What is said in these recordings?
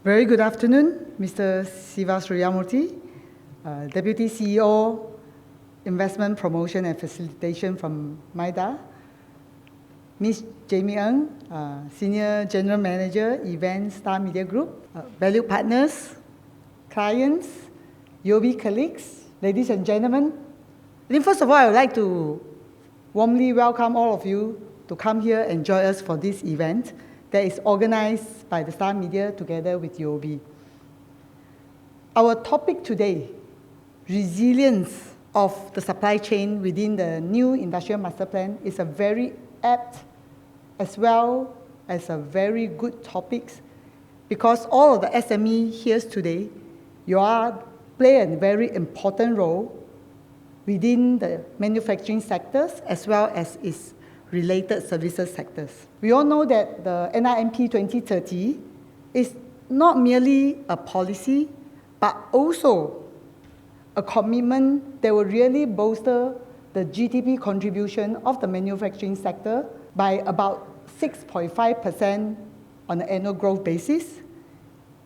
Very good afternoon, Mr. Siva Suryamurthy, Deputy CEO, Investment Promotion and Facilitation from MIDA, Ms. Jamie Ng, Senior General Manager, Events Star Media Group, valued partners, clients, UOB colleagues, ladies and gentlemen. First of all, I would like to warmly welcome all of you to come here and join us for this event that is organized by the Star Media together with UOB. Our topic today, resilience of the supply chain within the new Industrial Master Plan, is a very apt as well as a very good topic, because all of the SME here today, you all play a very important role within the manufacturing sectors as well as its related services sectors. We all know that the NIMP 2030 is not merely a policy, but also a commitment that will really bolster the GDP contribution of the manufacturing sector by about 6.5% on an annual growth basis.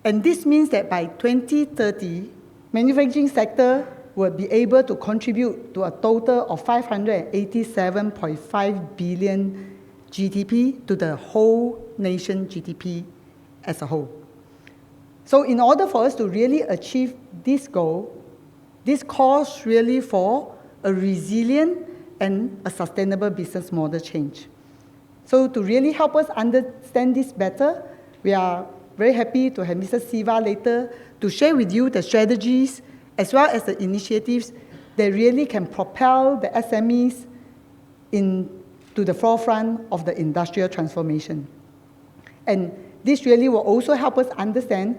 And this means that by 2030, manufacturing sector will be able to contribute to a total of 587.5 billion GDP to the whole nation GDP as a whole. So in order for us to really achieve this goal, this calls really for a resilient and a sustainable business model change. So to really help us understand this better, we are very happy to have Mr. Siva later to share with you the strategies as well as the initiatives that really can propel the SMEs into the forefront of the industrial transformation. And this really will also help us understand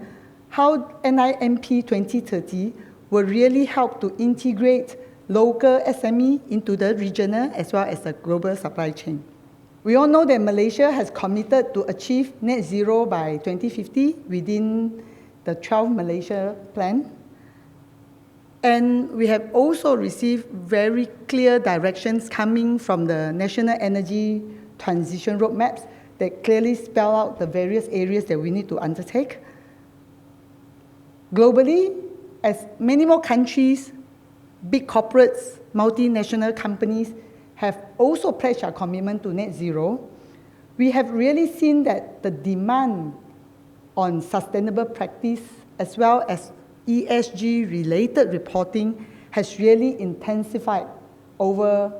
how NIMP 2030 will really help to integrate local SME into the regional as well as the global supply chain. We all know that Malaysia has committed to achieve net zero by 2050 within the 12 Malaysia plan. And we have also received very clear directions coming from the National Energy Transition Roadmaps that clearly spell out the various areas that we need to undertake. Globally, as many more countries, big corporates, multinational companies have also pledged our commitment to net zero, we have really seen that the demand on sustainable practice as well as ESG-related reporting has really intensified over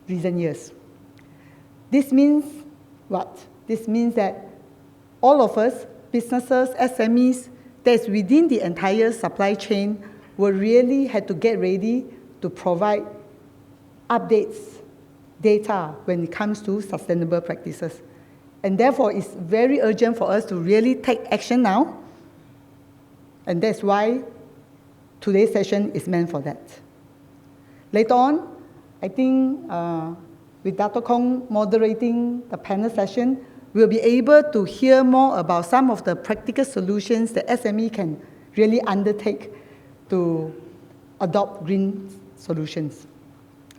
recent years. This means what? This means that all of us, businesses, SMEs, that's within the entire supply chain, will really have to get ready to provide updates, data when it comes to sustainable practices. And therefore, it's very urgent for us to really take action now. And that's why today's session is meant for that. Later on, I think with Dr. Kong moderating the panel session, we'll be able to hear more about some of the practical solutions that SME can really undertake to adopt green solutions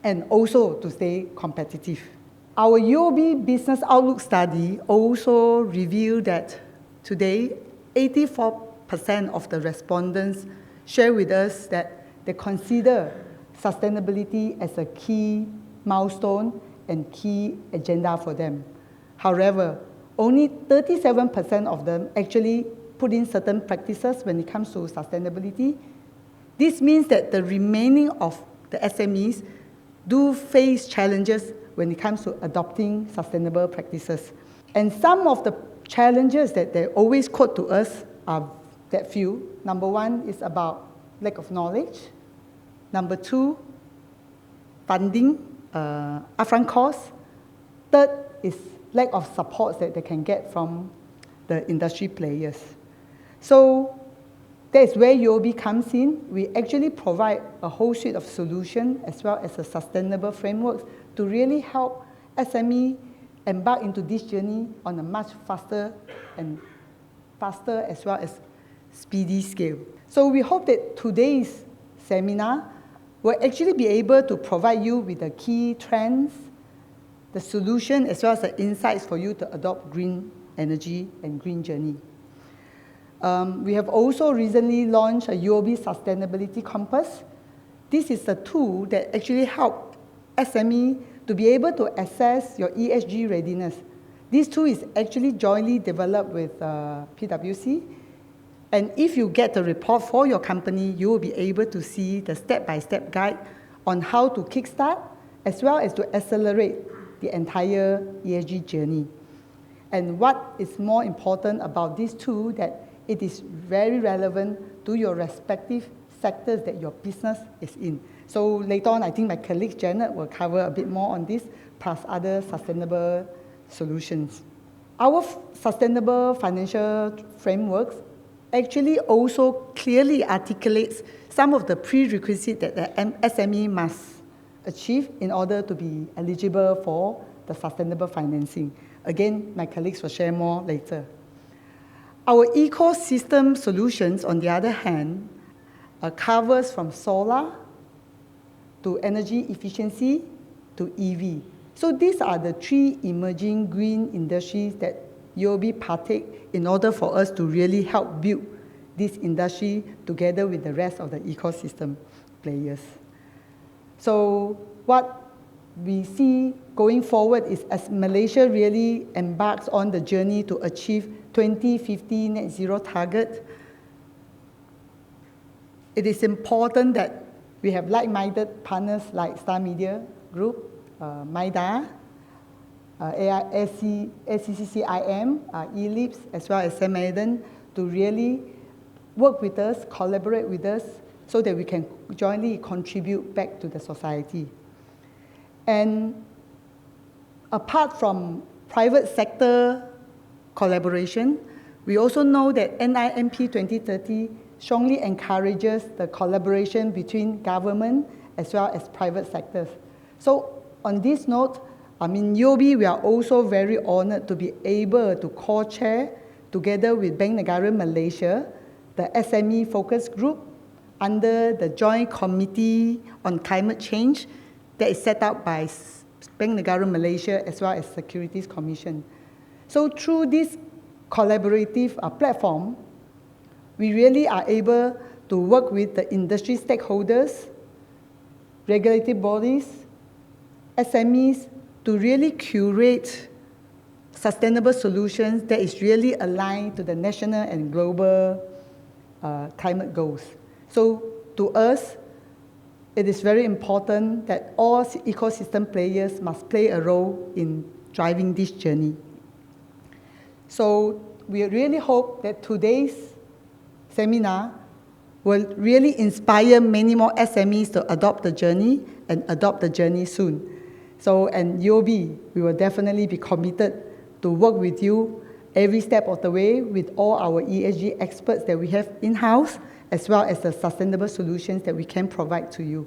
and also to stay competitive. Our UOB Business Outlook study also revealed that today, 84% of the respondents share with us that they consider sustainability as a key milestone and key agenda for them. However, only 37% of them actually put in certain practices when it comes to sustainability. This means that the remaining of the SMEs do face challenges when it comes to adopting sustainable practices. And some of the challenges that they always quote to us are that few. Number one is about lack of knowledge. Number two, funding, upfront costs. Third is lack of support that they can get from the industry players. So that's where UOB comes in. We actually provide a whole suite of solutions as well as a sustainable framework to really help SME embark into this journey on a much faster as well as speedy scale. So we hope that today's seminar will actually be able to provide you with the key trends, the solution, as well as the insights for you to adopt green energy and green journey. We have also recently launched a UOB Sustainability Compass. This is a tool that actually helps SME to be able to assess your ESG readiness. This tool is actually jointly developed with PwC. And if you get the report for your company, you will be able to see the step-by-step guide on how to kickstart, as well as to accelerate the entire ESG journey. And what is more important about this tool, that it is very relevant to your respective sectors that your business is in. So later on, I think my colleague Janet will cover a bit more on this, plus other sustainable solutions. Our sustainable financial frameworks actually also clearly articulates some of the prerequisites that the SME must achieve in order to be eligible for the sustainable financing. Again, my colleagues will share more later. Our ecosystem solutions, on the other hand, covers from solar to energy efficiency to EV. So these are the three emerging green industries that UOB partake in order for us to really help build this industry together with the rest of the ecosystem players. So what we see going forward is, as Malaysia really embarks on the journey to achieve 2050 net zero target, it is important that we have like-minded partners like Star Media Group, MIDA, ACCCIM, ELIPS, as well as Sam Eden, to really work with us, collaborate with us, so that we can jointly contribute back to the society. And apart from private sector collaboration, we also know that NIMP 2030 strongly encourages the collaboration between government as well as private sectors. So on this note, UOB, we are also very honored to be able to co-chair together with Bank Negara Malaysia, the SME focus group under the Joint Committee on Climate Change that is set up by Bank Negara Malaysia as well as Securities Commission. So through this collaborative platform, we really are able to work with the industry stakeholders, regulatory bodies, SMEs, to really curate sustainable solutions that is really aligned to the national and global climate goals. So to us, it is very important that all ecosystem players must play a role in driving this journey. So we really hope that today's seminar will really inspire many more SMEs to adopt the journey and adopt the journey soon. So, and UOB, we will definitely be committed to work with you every step of the way with all our ESG experts that we have in-house, as well as the sustainable solutions that we can provide to you.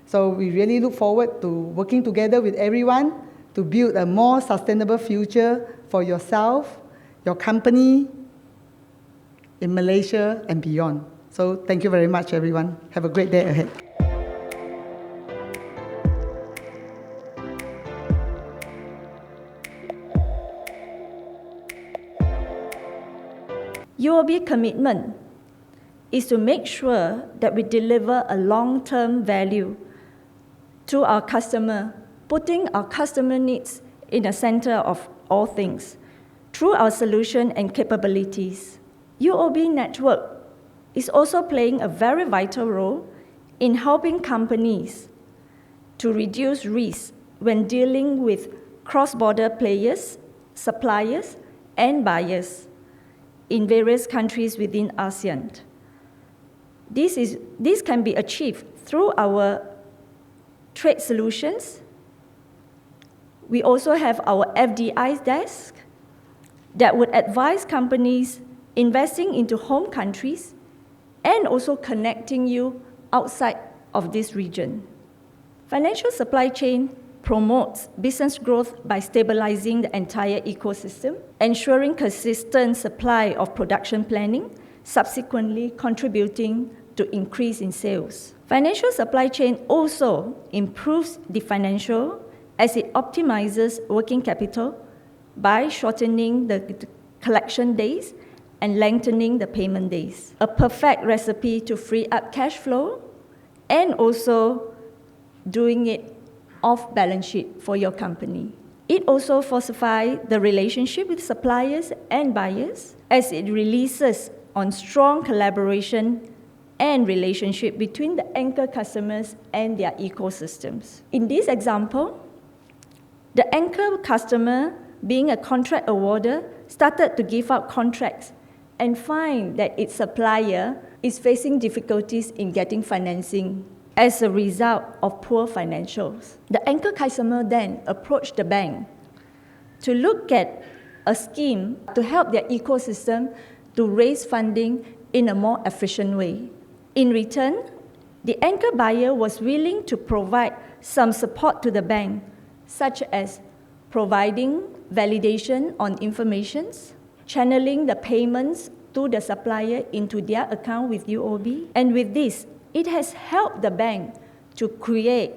So we really look forward to working together with everyone to build a more sustainable future for yourself, your company, in Malaysia and beyond. So thank you very much, everyone. Have a great day ahead. UOB commitment is to make sure that we deliver a long-term value to our customer, putting our customer needs in the center of all things through our solution and capabilities. UOB Network is also playing a very vital role in helping companies to reduce risk when dealing with cross-border players, suppliers, and buyers in various countries within ASEAN. This can be achieved through our trade solutions. We also have our FDI desk that would advise companies investing into home countries and also connecting you outside of this region. Financial supply chain promotes business growth by stabilizing the entire ecosystem, ensuring consistent supply of production planning, subsequently contributing to increase in sales. Financial supply chain also improves the financial as it optimizes working capital by shortening the collection days and lengthening the payment days. A perfect recipe to free up cash flow and also doing it off balance sheet for your company. It also falsifies the relationship with suppliers and buyers as it releases on strong collaboration and relationship between the anchor customers and their ecosystems. In this example, the anchor customer, being a contract awarder, started to give out contracts and find that its supplier is facing difficulties in getting financing as a result of poor financials. The anchor customer then approached the bank to look at a scheme to help their ecosystem to raise funding in a more efficient way. In return, the anchor buyer was willing to provide some support to the bank, such as providing validation on informations, channeling the payments to the supplier into their account with UOB. And with this, it has helped the bank to create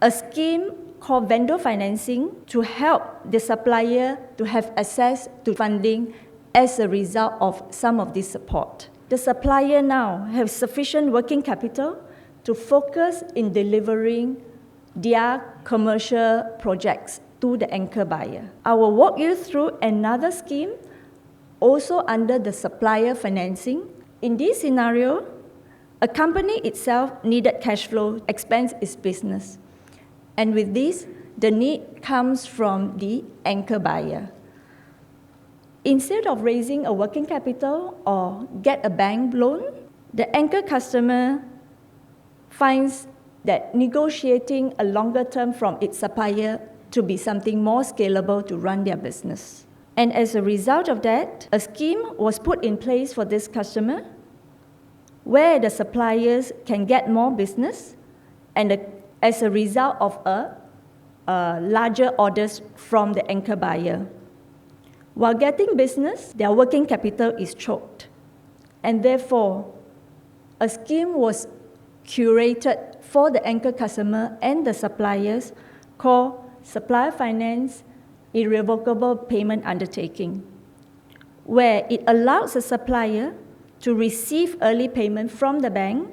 a scheme called vendor financing to help the supplier to have access to funding as a result of some of this support. The supplier now has sufficient working capital to focus in delivering their commercial projects to the anchor buyer. I will walk you through another scheme also under the supplier financing. In this scenario, a company itself needed cash flow, expand its business. And with this, the need comes from the anchor buyer. Instead of raising a working capital or get a bank loan, the anchor customer finds that negotiating a longer term from its supplier to be something more scalable to run their business. And as a result of that, a scheme was put in place for this customer where the suppliers can get more business and as a result of larger orders from the anchor buyer. While getting business, their working capital is choked. And therefore, a scheme was curated for the anchor customer and the suppliers called Supplier Finance Irrevocable Payment Undertaking, where it allows the supplier to receive early payment from the bank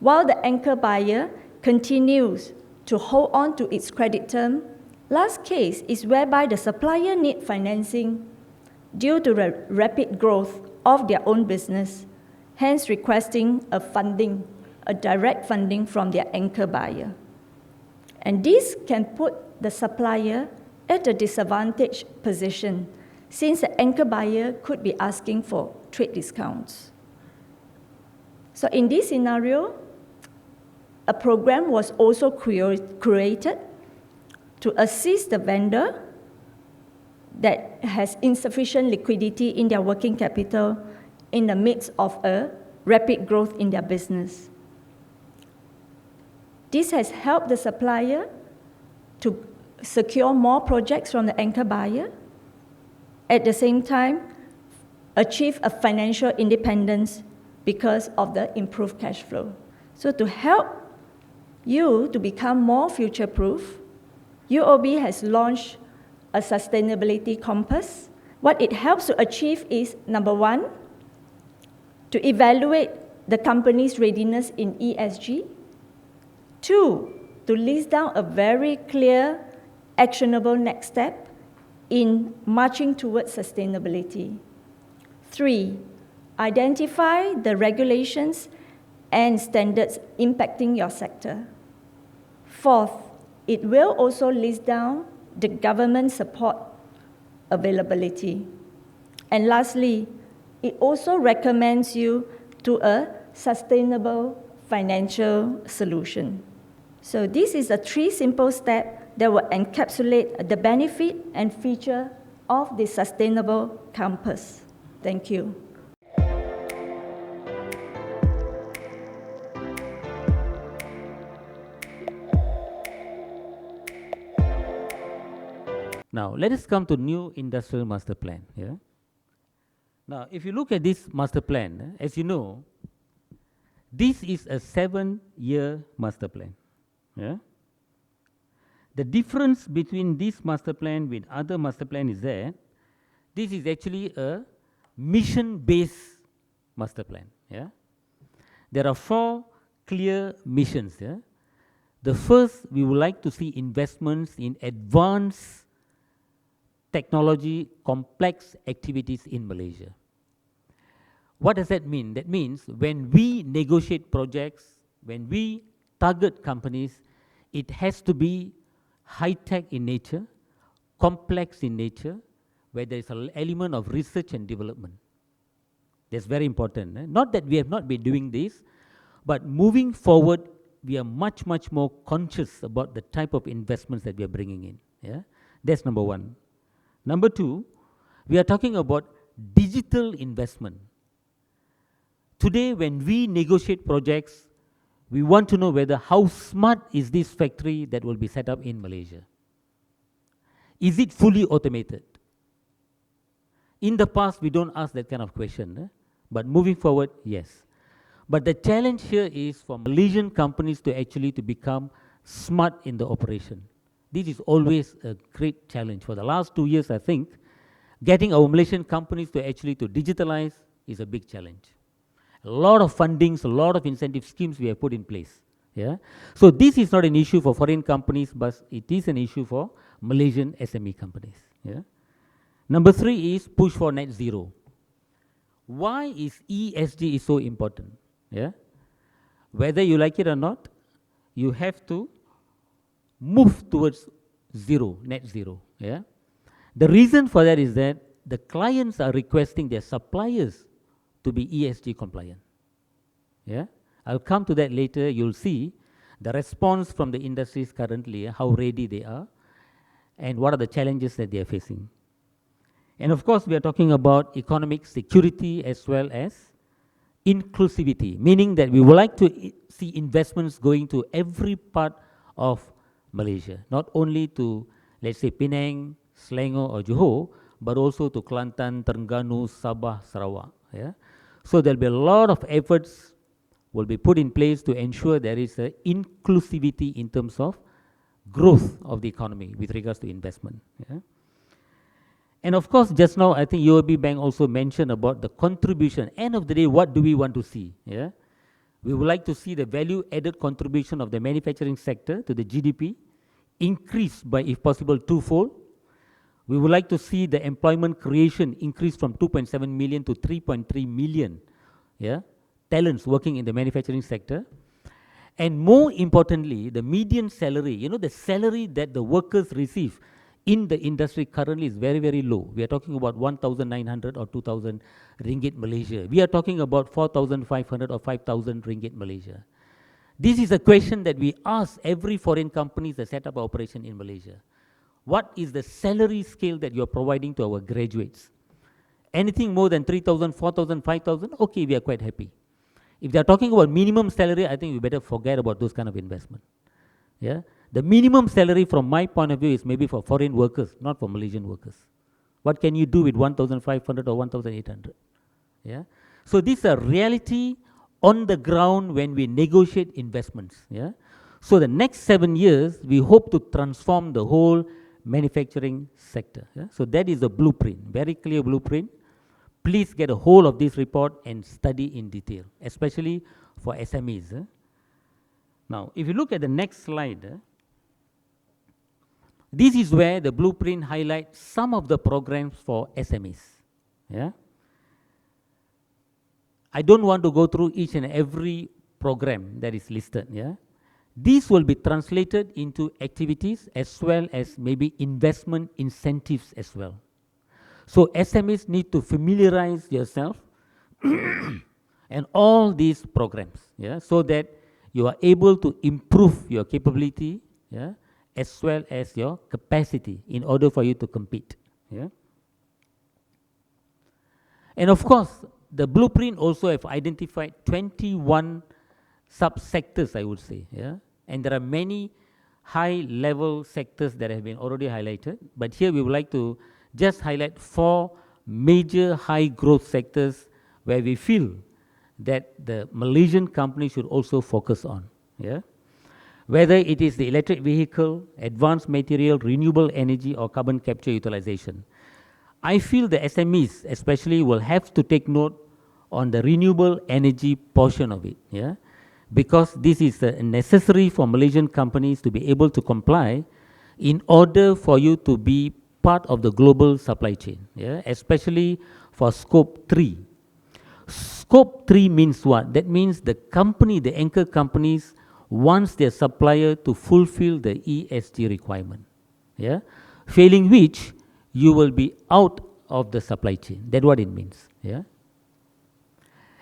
while the anchor buyer continues to hold on to its credit term. Last case is whereby the supplier needs financing due to the rapid growth of their own business, hence requesting a direct funding from their anchor buyer. And this can put the supplier at a disadvantaged position since the anchor buyer could be asking for trade discounts. So in this scenario, a program was also created to assist the vendor that has insufficient liquidity in their working capital in the midst of a rapid growth in their business. This has helped the supplier to secure more projects from the anchor buyer, at the same time achieve a financial independence because of the improved cash flow. So to help you to become more future-proof, UOB has launched a sustainability compass. What it helps to achieve is, number one, to evaluate the company's readiness in ESG. Two, to list down a very clear, actionable next step in marching towards sustainability. Three, identify the regulations and standards impacting your sector. Fourth, it will also list down the government support availability. And lastly, it also recommends you to a sustainable financial solution. So this is a 3 simple steps that will encapsulate the benefit and feature of the sustainable compass. Thank you. Now, let us come to new industrial master plan. Yeah? Now, if you look at this master plan, as you know, this is a 7-year master plan. Yeah? The difference between this master plan with other master plan is that this is actually a mission-based master plan. Yeah? There are 4 clear missions. Yeah? The first, we would like to see investments in advanced technology, complex activities in Malaysia. What does that mean? That means when we negotiate projects, when we target companies, it has to be high-tech in nature, complex in nature, where there is an element of research and development. That's very important. Not that we have not been doing this, but moving forward, we are much, much more conscious about the type of investments that we are bringing in. Yeah? That's number 1. Number 2, we are talking about digital investment. Today, when we negotiate projects, we want to know whether how smart is this factory that will be set up in Malaysia. Is it fully automated? In the past, we don't ask that kind of question, but moving forward, yes. But the challenge here is for Malaysian companies to actually to become smart in the operation. This is always a great challenge. For the last 2 years, I think, getting our Malaysian companies to actually to digitalize is a big challenge. A lot of fundings, a lot of incentive schemes we have put in place. Yeah? So this is not an issue for foreign companies, but it is an issue for Malaysian SME companies. Yeah? Number 3 is push for net zero. Why is ESG is so important? Yeah? Whether you like it or not, you have to move towards zero, net zero. Yeah? The reason for that is that the clients are requesting their suppliers to be ESG compliant. Yeah? I'll come to that later. You'll see the response from the industries currently, how ready they are, and what are the challenges that they are facing. And of course, we are talking about economic security as well as inclusivity, meaning that we would like to see investments going to every part of Malaysia, not only to, let's say, Penang, Selangor or Johor, but also to Kelantan, Terengganu, Sabah, Sarawak. Yeah? So there'll be a lot of efforts will be put in place to ensure there is a inclusivity in terms of growth of the economy with regards to investment. Yeah? And of course, just now, I think UOB Bank also mentioned about the contribution. End of the day, what do we want to see? Yeah? We would like to see the value-added contribution of the manufacturing sector to the GDP increase by, if possible, 2-fold. We would like to see the employment creation increase from 2.7 million to 3.3 million talents working in the manufacturing sector. And more importantly, the median salary, the salary that the workers receive in the industry currently is very, very low. We are talking about 1,900 or 2,000 ringgit Malaysia. We are talking about 4,500 or 5,000 ringgit Malaysia. This is a question that we ask every foreign companies that set up operation in Malaysia. What is the salary scale that you are providing to our graduates? Anything more than 3,000, 4,000, 5,000, okay, we are quite happy. If they are talking about minimum salary, I think we better forget about those kind of investment. Yeah? The minimum salary from my point of view is maybe for foreign workers, not for Malaysian workers. What can you do with 1,500 or 1,800? Yeah? So this is a reality on the ground when we negotiate investments. Yeah? So the next 7 years, we hope to transform the whole manufacturing sector. Yeah? So that is the blueprint, very clear blueprint. Please get a hold of this report and study in detail, especially for SMEs. Now, if you look at the next slide, this is where the blueprint highlights some of the programs for SMEs. Yeah? I don't want to go through each and every program that is listed. Yeah? These will be translated into activities as well as maybe investment incentives as well. So SMEs need to familiarize yourself and all these programs, so that you are able to improve your capability, as well as your capacity in order for you to compete. Yeah? And of course, the blueprint also have identified 21 sub-sectors, I would say. Yeah? And there are many high-level sectors that have been already highlighted. But here we would like to just highlight 4 major high-growth sectors where we feel that the Malaysian company should also focus on. Yeah? Whether it is the electric vehicle, advanced material, renewable energy, or carbon capture utilization. I feel the SMEs especially will have to take note on the renewable energy portion of it, yeah, because this is necessary for Malaysian companies to be able to comply in order for you to be part of the global supply chain, yeah, especially for scope 3. Scope 3 means what? That means the company, the anchor companies, wants their supplier to fulfill the ESG requirement, yeah, failing which you will be out of the supply chain. That's what it means, yeah.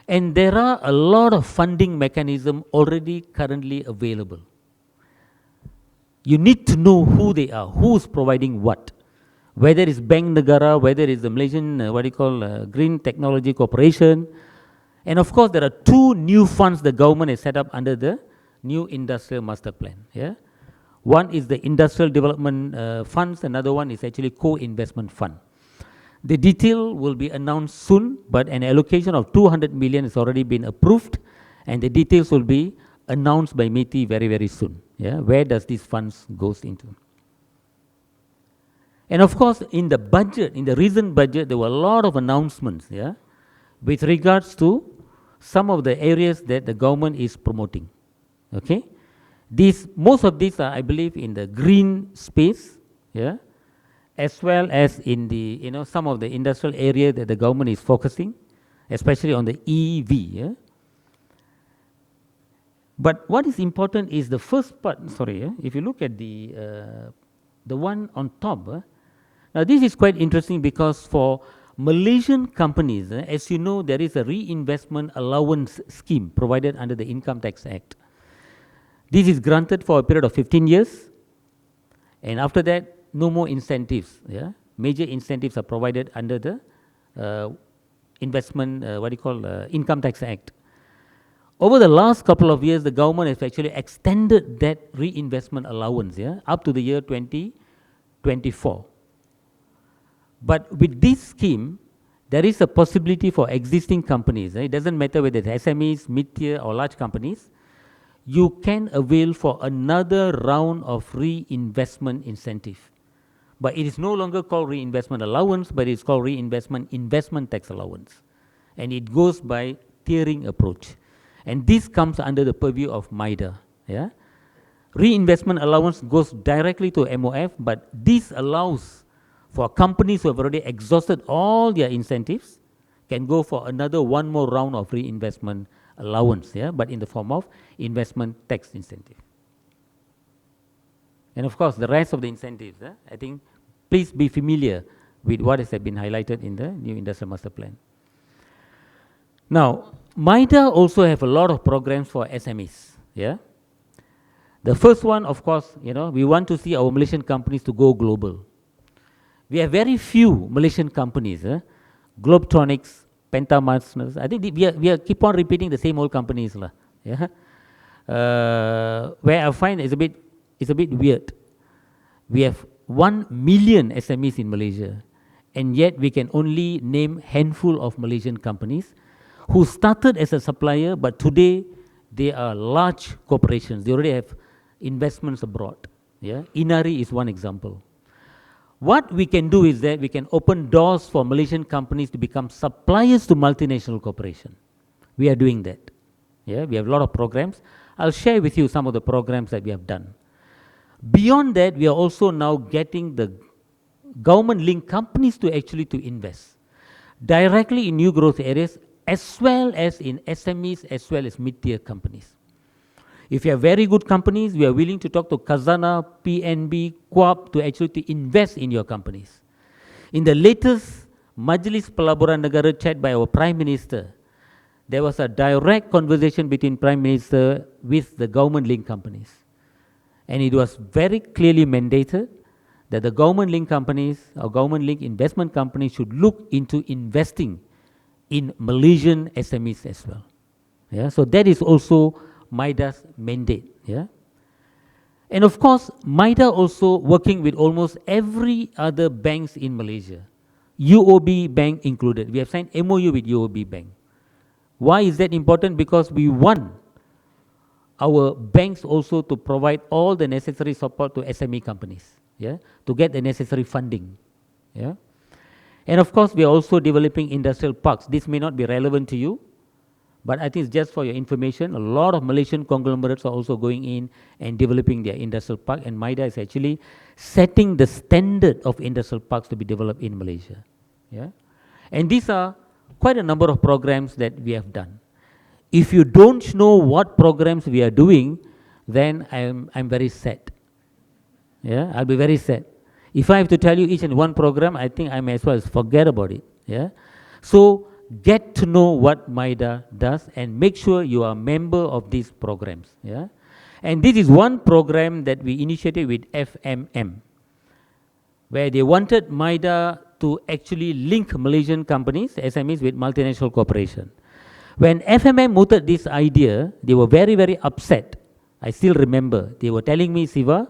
And there are a lot of funding mechanism already currently available. You need to know who they are, who is providing what. Whether it's Bank Negara, whether it's the Malaysian, Green Technology Corporation. And of course, there are two new funds the government has set up under the new Industrial Master Plan. Yeah? One is the Industrial Development Funds, another one is actually Co-Investment Fund. The detail will be announced soon, but an allocation of 200 million has already been approved, and the details will be announced by MITI very, very soon. Yeah? Where does these funds goes into? And of course, in the budget, in the recent budget, there were a lot of announcements, yeah, with regards to some of the areas that the government is promoting. Okay, most of these are, I believe, in the green space, yeah, as well as in the some of the industrial area that the government is focusing, especially on the EV. Yeah? But what is important is the first part. Sorry, yeah? If you look at the one on top. Now this is quite interesting because for Malaysian companies, as you know, there is a reinvestment allowance scheme provided under the Income Tax Act. This is granted for a period of 15 years, and after that, no more incentives. Yeah? Major incentives are provided under the Income Tax Act. Over the last couple of years, the government has actually extended that reinvestment allowance, yeah, up to the year 2024. But with this scheme, there is a possibility for existing companies. It doesn't matter whether it's SMEs, mid-tier or large companies. You can avail for another round of reinvestment incentive. But it is no longer called reinvestment allowance, but it's called investment tax allowance. And it goes by tiering approach. And this comes under the purview of MIDA. Yeah? Reinvestment allowance goes directly to MOF, but this allows for companies who have already exhausted all their incentives, can go for one more round of reinvestment allowance, yeah, but in the form of investment tax incentive. And of course, the rest of the incentives, I think, please be familiar with what has been highlighted in the new Industrial Master Plan. Now, MIDA also have a lot of programs for SMEs, yeah. The first one, of course, we want to see our Malaysian companies to go global. We have very few Malaysian companies, Globetronics, Pentamas. I think we are keep on repeating the same old companies, yeah. Where I find it's a bit weird. We have 1 million SMEs in Malaysia, and yet we can only name handful of Malaysian companies who started as a supplier, but today they are large corporations. They already have investments abroad. Yeah, Inari is one example. What we can do is that we can open doors for Malaysian companies to become suppliers to multinational corporations. We are doing that. Yeah, we have a lot of programs. I'll share with you some of the programs that we have done. Beyond that, we are also now getting the government-linked companies to actually invest directly in new growth areas, as well as in SMEs, as well as mid-tier companies. If you have very good companies, we are willing to talk to Khazanah, PNB, QAP to actually invest in your companies. In the latest Majlis Pelaburan Negara chat by our Prime Minister, there was a direct conversation between Prime Minister with the government-linked companies. And it was very clearly mandated that the government-linked companies or government-linked investment companies should look into investing in Malaysian SMEs as well. Yeah? So that is also MIDA's mandate. Yeah? And of course, MIDA also working with almost every other banks in Malaysia, UOB Bank included. We have signed MOU with UOB Bank. Why is that important? Because we want our banks also to provide all the necessary support to SME companies, yeah, to get the necessary funding. Yeah? And of course, we are also developing industrial parks. This may not be relevant to you, but I think it's just for your information. A lot of Malaysian conglomerates are also going in and developing their industrial park, and MIDA is actually setting the standard of industrial parks to be developed in Malaysia. Yeah? And these are quite a number of programs that we have done. If you don't know what programs we are doing, then I'm very sad. Yeah, I'll be very sad. If I have to tell you each and one program, I think I may as well forget about it. Yeah. So get to know what MIDA does and make sure you are a member of these programs. Yeah. And this is one program that we initiated with FMM, where they wanted MIDA to actually link Malaysian companies, SMEs, with multinational corporation. When FMM mooted this idea, they were very, very upset. I still remember. They were telling me, Siva,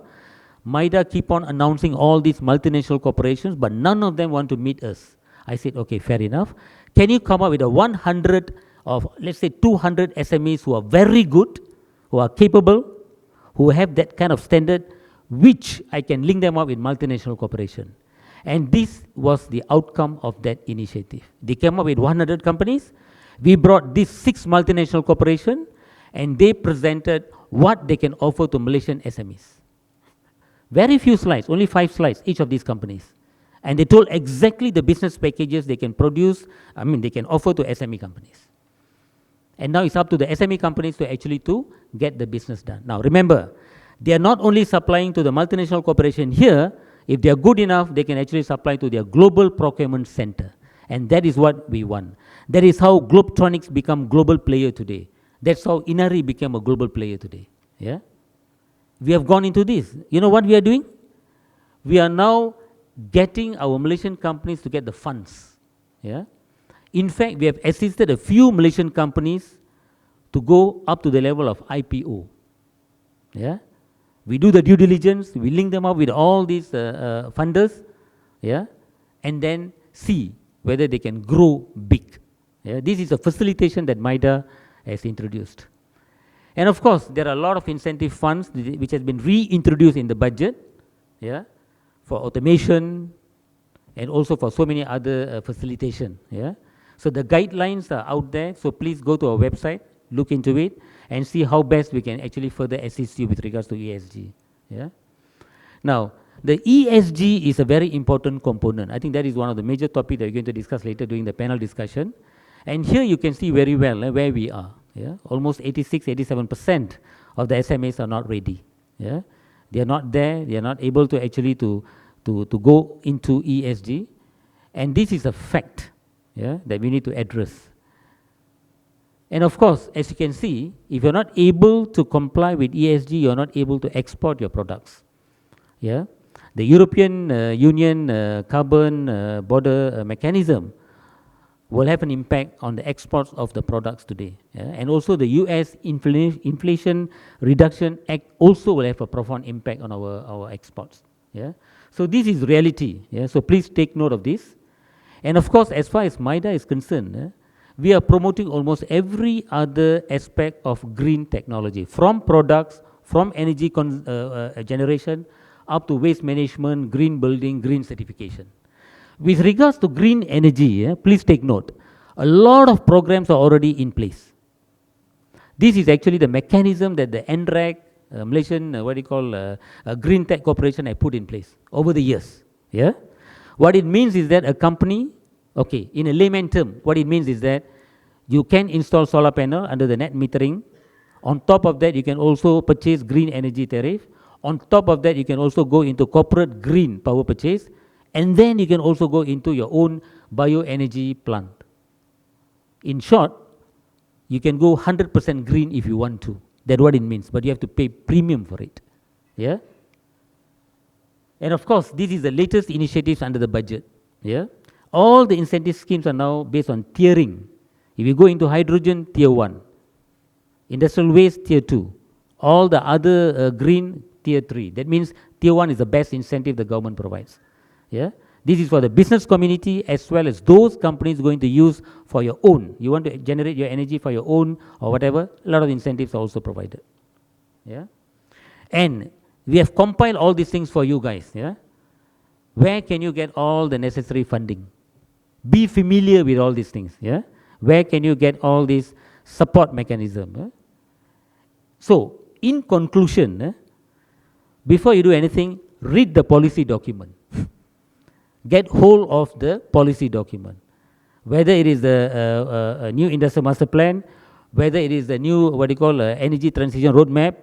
MIDA keep on announcing all these multinational corporations, but none of them want to meet us. I said, okay, fair enough. Can you come up with a 100 of, let's say, 200 SMEs who are very good, who are capable, who have that kind of standard, which I can link them up with multinational corporation. And this was the outcome of that initiative. They came up with 100 companies. We brought these 6 multinational corporations, and they presented what they can offer to Malaysian SMEs. Very few slides, only 5 slides, each of these companies. And they told exactly the business packages they can produce, they can offer to SME companies. And now it's up to the SME companies to actually get the business done. Now remember, they are not only supplying to the multinational corporation here. If they are good enough, they can actually supply to their global procurement center. And that is what we want. That is how Globetronics become global player today. That's how Inari became a global player today. Yeah? We have gone into this. You know what we are doing? We are now getting our Malaysian companies to get the funds. Yeah? In fact, we have assisted a few Malaysian companies to go up to the level of IPO. Yeah? We do the due diligence, we link them up with all these funders, yeah? And then see whether they can grow big. Yeah? This is a facilitation that MIDA has introduced. And of course, there are a lot of incentive funds which has been reintroduced in the budget, yeah, for automation and also for so many other facilitation. Yeah. So the guidelines are out there. So please go to our website, look into it, and see how best we can actually further assist you with regards to ESG. Yeah. Now, the ESG is a very important component. I think that is one of the major topics that we're going to discuss later during the panel discussion. And here you can see very well where we are. Yeah? Almost 86–87% of the SMEs are not ready. Yeah? They are not there. They are not able to actually to go into ESG. And this is a fact, yeah, that we need to address. And of course, as you can see, if you're not able to comply with ESG, you're not able to export your products. Yeah? The European Union carbon border mechanism will have an impact on the exports of the products today. Yeah? And also the US Inflation Reduction Act also will have a profound impact on our exports. Yeah? So this is reality. Yeah? So please take note of this. And of course, as far as MIDA is concerned, we are promoting almost every other aspect of green technology, from products, from energy generation, up to waste management, green building, green certification. With regards to green energy, please take note, a lot of programs are already in place. This is actually the mechanism that the NREC, Malaysian, Green Tech Corporation have put in place over the years. Yeah? What it means is that a company, okay, in a layman term, what it means is that you can install solar panel under the net metering. On top of that, you can also purchase green energy tariff. On top of that, you can also go into corporate green power purchase. And then you can also go into your own bioenergy plant. In short, you can go 100% green if you want to. That's what it means. But you have to pay premium for it. Yeah? And of course, this is the latest initiatives under the budget. Yeah? All the incentive schemes are now based on tiering. If you go into hydrogen, tier 1. Industrial waste, tier 2. All the other green, tier 3. That means tier 1 is the best incentive the government provides. Yeah? This is for the business community as well as those companies going to use for your own. You want to generate your energy for your own or whatever, a lot of incentives are also provided. Yeah? And we have compiled all these things for you guys. Yeah? Where can you get all the necessary funding? Be familiar with all these things. Yeah? Where can you get all these support mechanism? So, in conclusion, before you do anything, read the policy document. Get hold of the policy document. Whether it is the a new industrial master plan, whether it is the new, what you call, energy transition roadmap,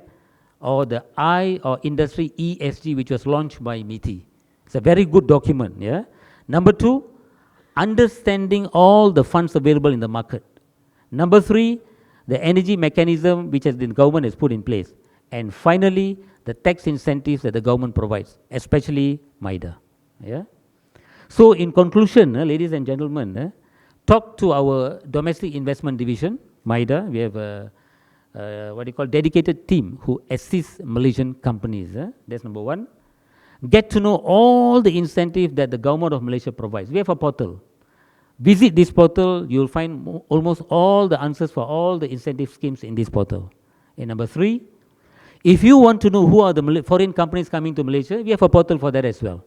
or the I or industry ESG, which was launched by MITI. It's a very good document. Yeah. Number 2, understanding all the funds available in the market. Number 3, the energy mechanism which the government has put in place. And finally, the tax incentives that the government provides, especially MIDA. Yeah. So in conclusion, ladies and gentlemen, talk to our domestic investment division, MIDA. We have a what you call dedicated team who assists Malaysian companies. That's number 1. Get to know all the incentives that the government of Malaysia provides. We have a portal. Visit this portal, you'll find almost all the answers for all the incentive schemes in this portal. And number 3, if you want to know who are the foreign companies coming to Malaysia, we have a portal for that as well.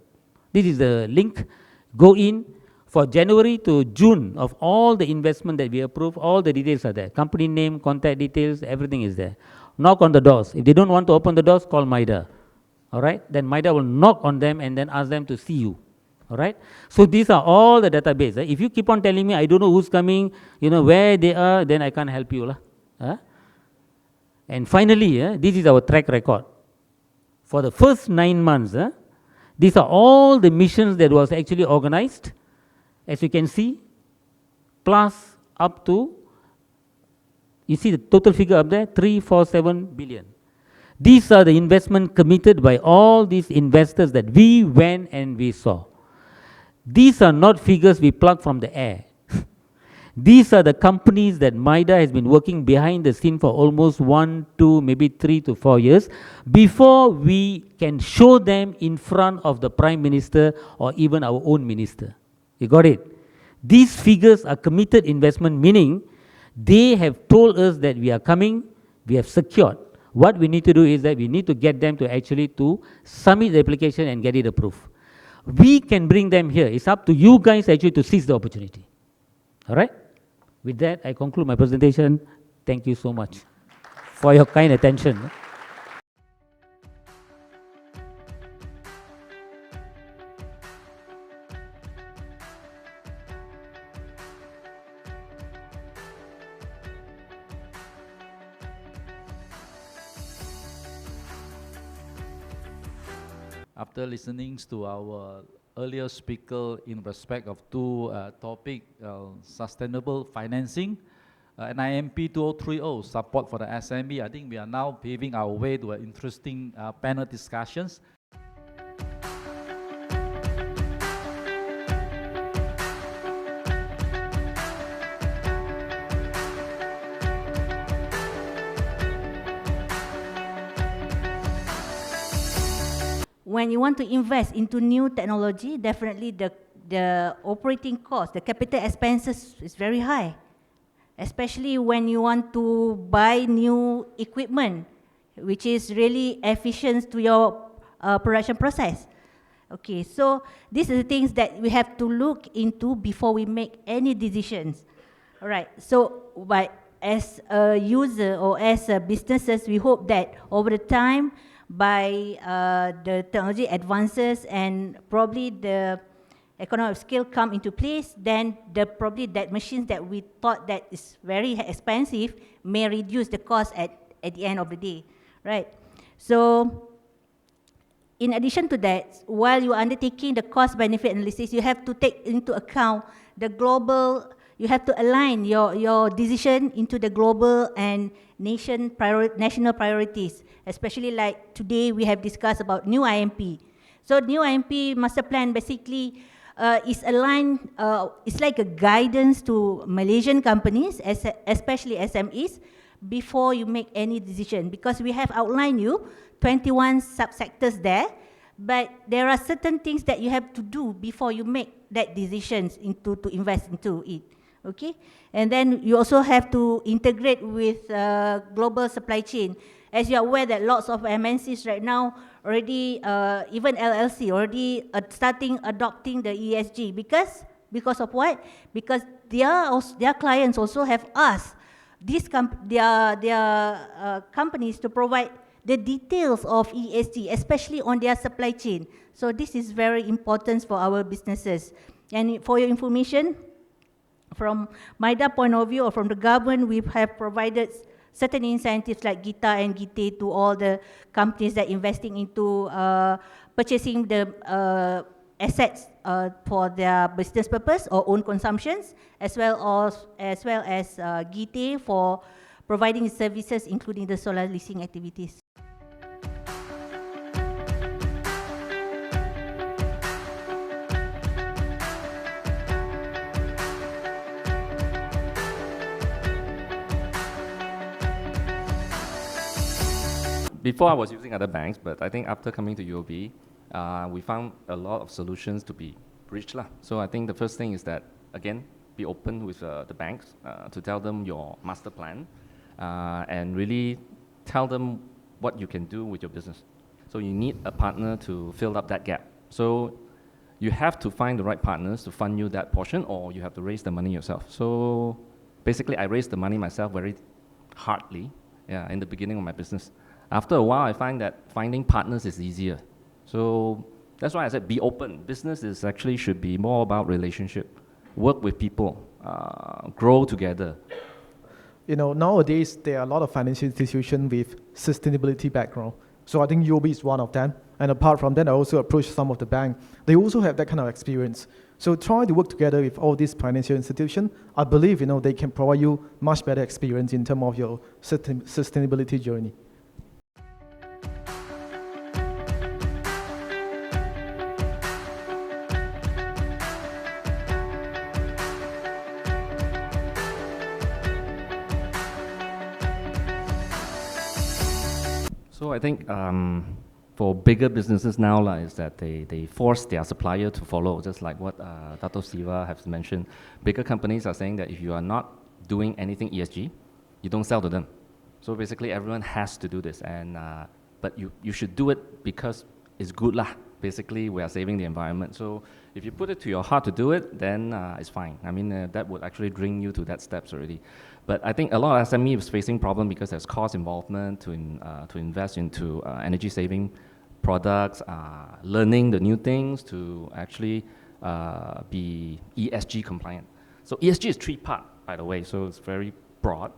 This is the link. Go in. For January to June of all the investment that we approve, all the details are there. Company name, contact details, everything is there. Knock on the doors. If they don't want to open the doors, call MIDA. All right? Then MIDA will knock on them and then ask them to see you. All right? So these are all the database. If you keep on telling me, I don't know who's coming, where they are, then I can't help you. And finally, this is our track record. For the first 9 months, these are all the missions that was actually organized. As you can see, plus up to, you see the total figure up there, 347 billion. These are the investment committed by all these investors that we went and we saw. These are not figures we pluck from the air. These are the companies that MIDA has been working behind the scene for almost 1, 2, maybe 3 to 4 years before we can show them in front of the Prime Minister or even our own minister. You got it? These figures are committed investment, meaning they have told us that we are coming, we have secured. What we need to do is that we need to get them to actually to submit the application and get it approved. We can bring them here. It's up to you guys actually to seize the opportunity. All right? With that, I conclude my presentation. Thank you so much for your kind attention. After listening to our earlier speaker in respect of 2 topic, sustainable financing, NIMP 2030, support for the SME, I think we are now paving our way to an interesting panel discussions. When you want to invest into new technology, definitely the operating cost, the capital expenses is very high, especially when you want to buy new equipment, which is really efficient to your production process. Okay, so these are the things that we have to look into before we make any decisions. All right, so as a user or as a businesses, we hope that over the time, by the technology advances and probably the economy of scale come into place, then probably that machines that we thought that is very expensive may reduce the cost at the end of the day, right? So in addition to that, while you are undertaking the cost benefit analysis, you have to take into account the global, you have to align your decision into the global and national priorities, especially like today we have discussed about new IMP. So new IMP master plan basically is aligned, it's like a guidance to Malaysian companies, especially SMEs, before you make any decision, because we have outlined you 21 subsectors there, but there are certain things that you have to do before you make that decisions to invest into it. Okay, and then you also have to integrate with global supply chain. As you are aware that lots of MNCs right now already, even LLC already starting adopting the ESG, because Because of what? Because their clients also have asked their companies to provide the details of ESG, especially on their supply chain. So this is very important for our businesses. And for your information, from MIDA point of view or from the government, we have provided certain incentives like GITA and GITE to all the companies that investing into purchasing the assets for their business purpose or own consumptions, as well as GITE for providing services including the solar leasing activities. Before I was using other banks, but I think after coming to UOB, we found a lot of solutions to be reached. So I think the first thing is that, again, be open with the banks to tell them your master plan and really tell them what you can do with your business. So you need a partner to fill up that gap. So you have to find the right partners to fund you that portion, or you have to raise the money yourself. So basically, I raised the money myself very hardly in the beginning of my business. After a while, I find that finding partners is easier. So that's why I said be open. Business is actually should be more about relationship. Work with people, grow together. You know, nowadays there are a lot of financial institutions with sustainability background. So I think UOB is one of them. And apart from that, I also approached some of the banks. They also have that kind of experience. So try to work together with all these financial institutions. I believe, you know, they can provide you much better experience in terms of your sustainability journey. So I think for bigger businesses now is that they force their supplier to follow, just like what Dato Siva has mentioned. Bigger companies are saying that if you are not doing anything ESG, you don't sell to them. So basically everyone has to do this, and but you should do it because it's good lah. Basically we are saving the environment. So if you put it to your heart to do it, then it's fine. I mean that would actually bring you to that steps already. But I think a lot of SME is facing problem because there's cost involvement to invest into energy saving products, learning the new things to actually be ESG compliant. So ESG is 3-part, by the way, so it's very broad.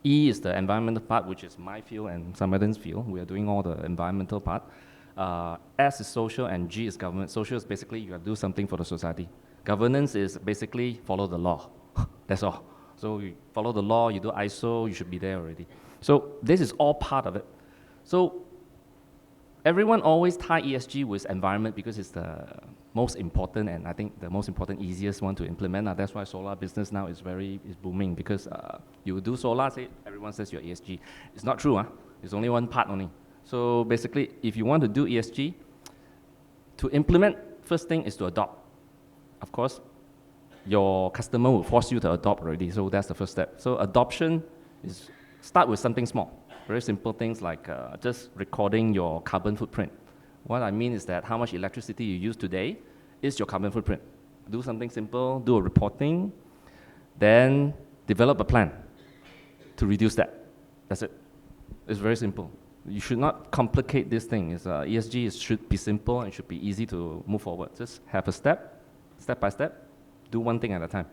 E is the environmental part, which is my field and some others' field. We are doing all the environmental part. S is social, and G is government. Social is basically you have to do something for the society. Governance is basically follow the law. That's all. So you follow the law, you do ISO, you should be there already. So this is all part of it. So everyone always tie ESG with environment because it's the most important, and I think the most important, easiest one to implement. That's why solar business now is booming, because you do solar, say everyone says you're ESG. It's not true. It's only one part only. So basically, if you want to do ESG, to implement, first thing is to adopt. Of course, your customer will force you to adopt already, so that's the first step. So adoption is start with something small. Very simple things like just recording your carbon footprint. What I mean is that how much electricity you use today is your carbon footprint. Do something simple, do a reporting, then develop a plan to reduce that. That's it. It's very simple. You should not complicate this thing. ESG should be simple and should be easy to move forward. Just have a step by step, do one thing at a time.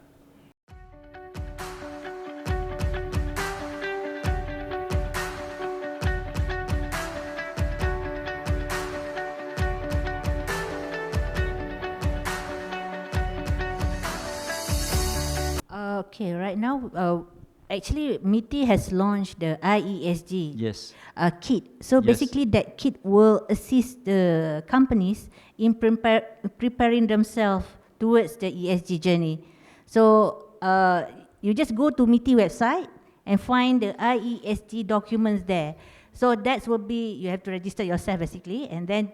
Okay, right now, actually, MITI has launched the IESG kit. So basically, that kit will assist the companies in preparing themselves towards the ESG journey. So you just go to MITI website and find the IESG documents there. So that will be, you have to register yourself basically, and then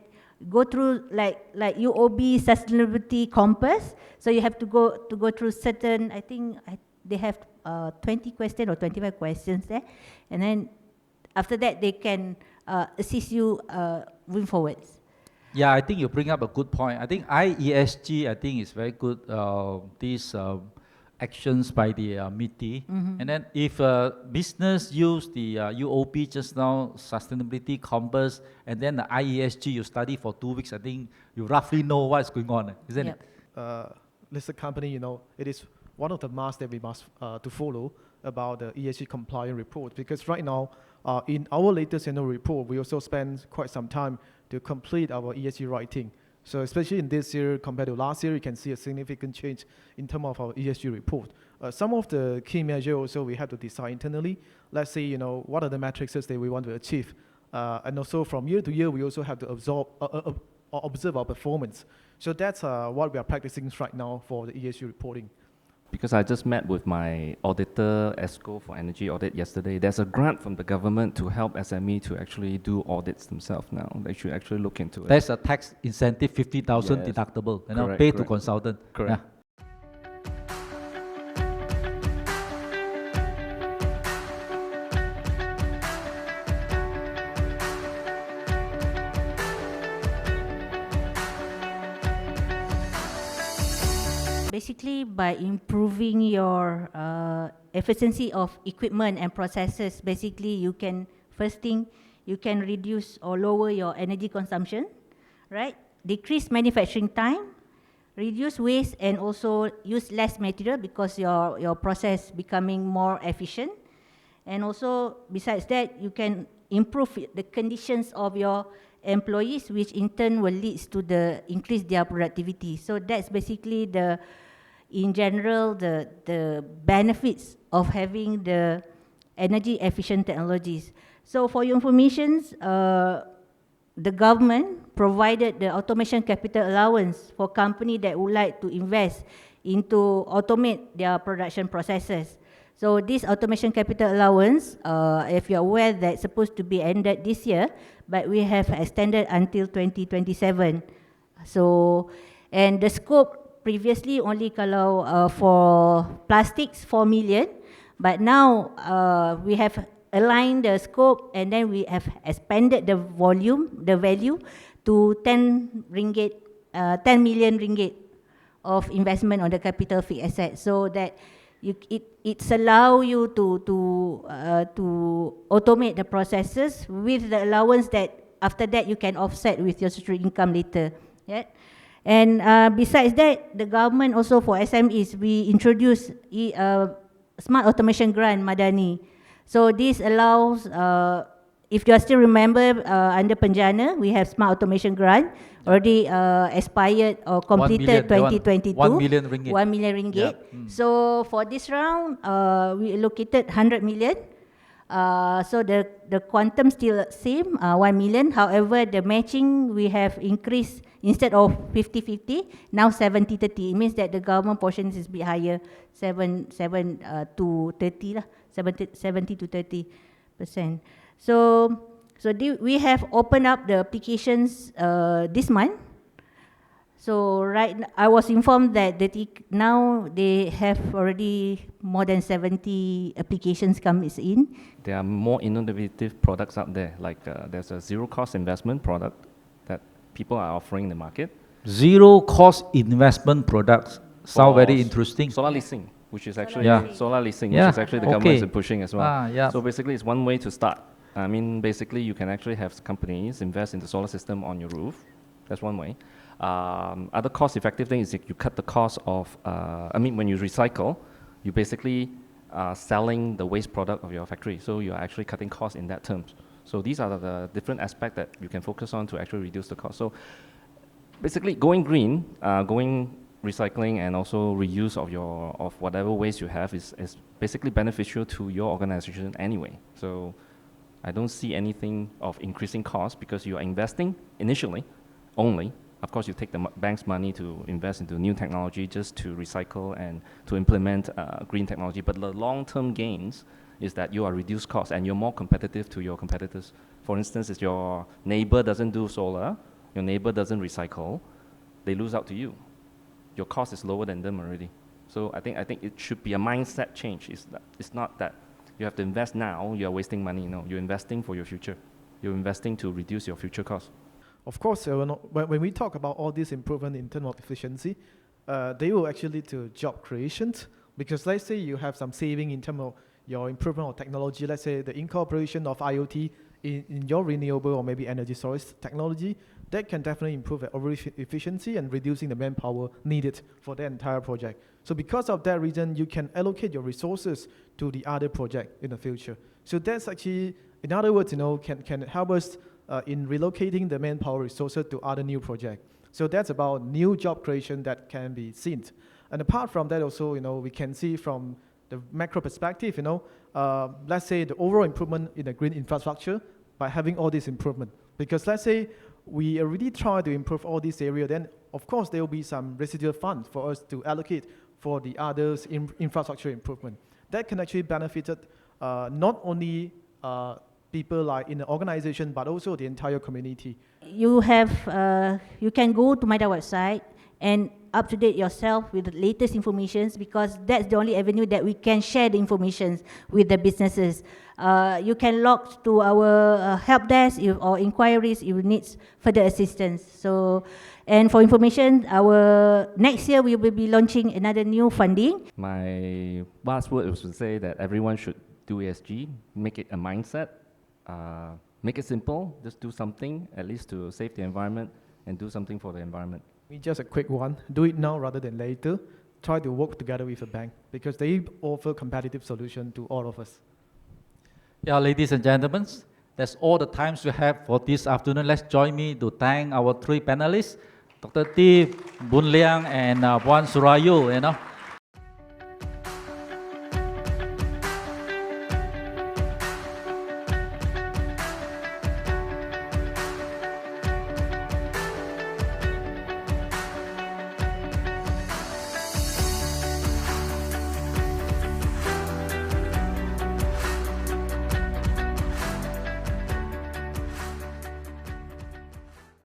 go through like UOB Sustainability Compass. So you have to go through certain, I think they have 20 questions or 25 questions there, and then after that they can assist you moving forwards. Yeah, I think you bring up a good point. I think IESG, I think is very good. These actions by the MITI, and then if business use the UOB just now sustainability compass, and then the IESG you study for 2 weeks, I think you roughly know what's going on, isn't Yep. it? Listed company, it is one of the must that we must to follow about the ESG compliant report, because right now, in our latest annual report, we also spend quite some time to complete our ESG writing. So especially in this year compared to last year, you can see a significant change in terms of our ESG report. Some of the key measures also we have to decide internally. Let's say, what are the metrics that we want to achieve. And also from year to year, we also have to observe our performance. So that's what we are practicing right now for the ESG reporting. Because I just met with my auditor, ESCO, for energy audit yesterday. There's a grant from the government to help SME to actually do audits themselves now. They should actually look into it. There's a tax incentive, 50,000 Yes. deductible, Correct, pay to correct. consultant. Correct. Yeah. Basically, by improving your efficiency of equipment and processes, basically first thing, you can reduce or lower your energy consumption, right? Decrease manufacturing time, reduce waste, and also use less material because your process becoming more efficient. And also, besides that, you can improve the conditions of your employees, which in turn will lead to increase their productivity. So that's basically in general, the benefits of having the energy efficient technologies. So for your information, the government provided the automation capital allowance for companies that would like to invest into automate their production processes. So this automation capital allowance, if you're aware, that's supposed to be ended this year, but we have extended until 2027. So, and the scope previously only kalau for plastics 4 million, but now we have aligned the scope, and then we have expanded the value to 10 million ringgit of investment on the capital fixed asset, so that it's allow you to automate the processes with the allowance that after that you can offset with your statutory income later. Yeah. And besides that, the government also for SMEs, we introduced smart automation grant, Madani. So this allows, if you still remember, under Penjana, we have smart automation grant already expired or completed 2022. 1 million ringgit. 1 million ringgit. Yeah. So for this round, we allocated 100 million. So the quantum still same, 1 million. However, the matching we have increased instead of 50-50, now 70-30. It means that the government portion is a bit higher, 7 to 30 lah, 70 to 30%. So we have opened up the applications this month. So I was informed that now they have already more than 70 applications come in. There are more innovative products out there, like there's a zero-cost investment product that people are offering in the market. Zero cost investment products sound for very interesting. Solar leasing, which is actually Yeah. solar leasing, Yeah, which is actually the government is okay. pushing as well. Yeah. So basically, it's one way to start. I mean, basically, you can actually have companies invest in the solar system on your roof. That's one way. Other cost-effective thing is that you cut the cost of. When you recycle, you basically selling the waste product of your factory. So you are actually cutting costs in that terms. So these are the different aspects that you can focus on to actually reduce the cost. So basically, going green, going recycling, and also reuse of whatever waste you have is basically beneficial to your organization anyway. So I don't see anything of increasing costs because you are investing initially only. Of course, you take the bank's money to invest into new technology just to recycle and to implement green technology. But the long-term gains is that you are reduced costs and you're more competitive to your competitors. For instance, if your neighbor doesn't do solar, your neighbor doesn't recycle, they lose out to you. Your cost is lower than them already. So I think it should be a mindset change. It's not that you have to invest now, you're wasting money. No, you're investing for your future. You're investing to reduce your future costs. Of course, when we talk about all this improvement in terms of efficiency, they will actually lead to job creations, because let's say you have some saving in terms of your improvement of technology, let's say the incorporation of IoT in your renewable or maybe energy source technology, that can definitely improve the overall efficiency and reducing the manpower needed for the entire project. So because of that reason, you can allocate your resources to the other project in the future. So that's actually, in other words, can help us in relocating the manpower resources to other new projects. So that's about new job creation that can be seen. And apart from that also, we can see from the macro perspective, let's say the overall improvement in the green infrastructure by having all this improvement. Because let's say we already try to improve all this area, then of course there will be some residual funds for us to allocate for the others infrastructure improvement. That can actually benefit not only people like in the organization, but also the entire community. You can go to MIDA website and up-to-date yourself with the latest informations, because that's the only avenue that we can share the information with the businesses. You can log to our help desk or inquiries if you need further assistance. So, and for information, next year we will be launching another new funding. My last word was to say that everyone should do ESG, make it a mindset, make it simple, just do something, at least to save the environment and do something for the environment. Just a quick one, do it now rather than later. Try to work together with a bank, because they offer competitive solution to all of us. Yeah, ladies and gentlemen, that's all the time we have for this afternoon. Let's join me to thank our three panelists, Dr. T, Boon Liang, and Puan Surayu.